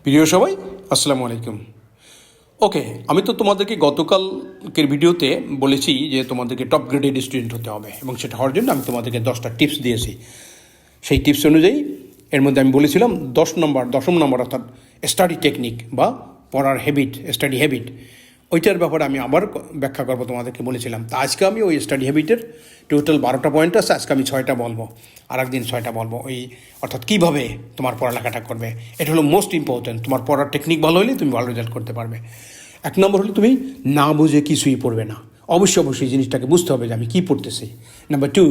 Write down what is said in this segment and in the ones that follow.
প্রিয় সবাই, আসসালামু আলাইকুম। ওকে, আমি তো তোমাদেরকে গতকালকের ভিডিওতে বলেছি যে তোমাদেরকে টপ গ্রেডেড স্টুডেন্ট হতে হবে, এবং সেটা হওয়ার জন্য আমি তোমাদেরকে 10টা টিপস দিয়েছি। সেই টিপস অনুযায়ী এর মধ্যে আমি বলেছিলাম 10ম নম্বর অর্থাৎ স্টাডি টেকনিক বা পড়ার হ্যাবিট, স্টাডি হ্যাবিট, ওইটার ব্যাপারে আমি আবার ব্যাখ্যা করবো তোমাদেরকে বলেছিলাম। তা আজকে আমি ওই স্টাডি হ্যাবিটের টোটাল 12টা পয়েন্ট আছে, আজকে আমি 6টা বলবো, আর একদিন 6টা বলবো। অর্থাৎ কীভাবে তোমার পড়ালেখাটা করবে, এটা হলো মোস্ট ইম্পর্ট্যান্ট। তোমার পড়ার টেকনিক ভালো হলে তুমি ভালো রেজাল্ট করতে পারবে। 1 নম্বর হলো তুমি না বুঝে কিছুই পড়বে না। অবশ্যই জিনিসটাকে বুঝতে হবে যে আমি কী পড়তেছি। নাম্বার 2,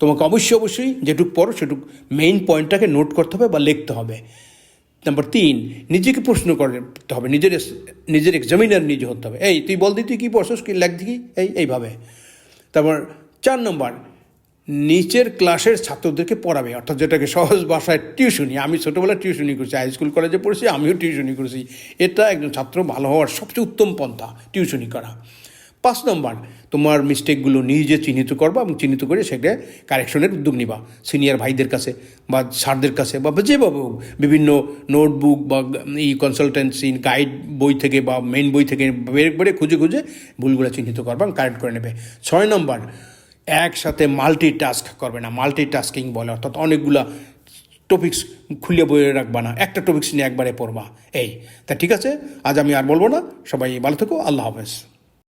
তোমাকে অবশ্যই যেটুক পড়ো সেটুক মেইন পয়েন্টটাকে নোট করতে হবে বা লিখতে হবে। নাম্বার 3, নিজেকে প্রশ্ন করতে হবে, নিজের এক্সামিনার নিজে হতে হবে। তুই বল তুই কী পড়ছস, কি লেখ দেখি, এইভাবে। তারপর 4 নম্বর, নিচের ক্লাসের ছাত্রদেরকে পড়াবে, অর্থাৎ যেটাকে সহজ ভাষায় টিউশনি। আমি ছোটোবেলায় টিউশনি করছি, হাই স্কুল কলেজে পড়েছি, আমিও টিউশনি করেছি। এটা একজন ছাত্র ভালো হওয়ার সবচেয়ে উত্তম পন্থা, টিউশনি করা। 5 নম্বর, তোমার মিস্টেকগুলো নিজে চিহ্নিত করবা এবং চিহ্নিত করে সেটা কারেকশনের উদ্যোগ নিবা সিনিয়র ভাইদের কাছে বা স্যারদের কাছে বা যেভাবে হোক, বিভিন্ন নোটবুক বা কনসালটেন্সি গাইড বই থেকে বা মেইন বই থেকে বের খুঁজে ভুলগুলো চিহ্নিত করবা এবং কারেক্ট করে নেবে। 6 নম্বর, একসাথে মাল্টিটাস্ক করবে না, মাল্টিটাস্কিং বলে, অর্থাৎ অনেকগুলা টপিক্স খুলে বইয়ে রাখবা না, একটা টপিক্স নিয়ে একবারে পড়বা। তা ঠিক আছে, আজ আমি আর বলবো না। সবাই ভালো থেকো, আল্লাহ হাফেজ।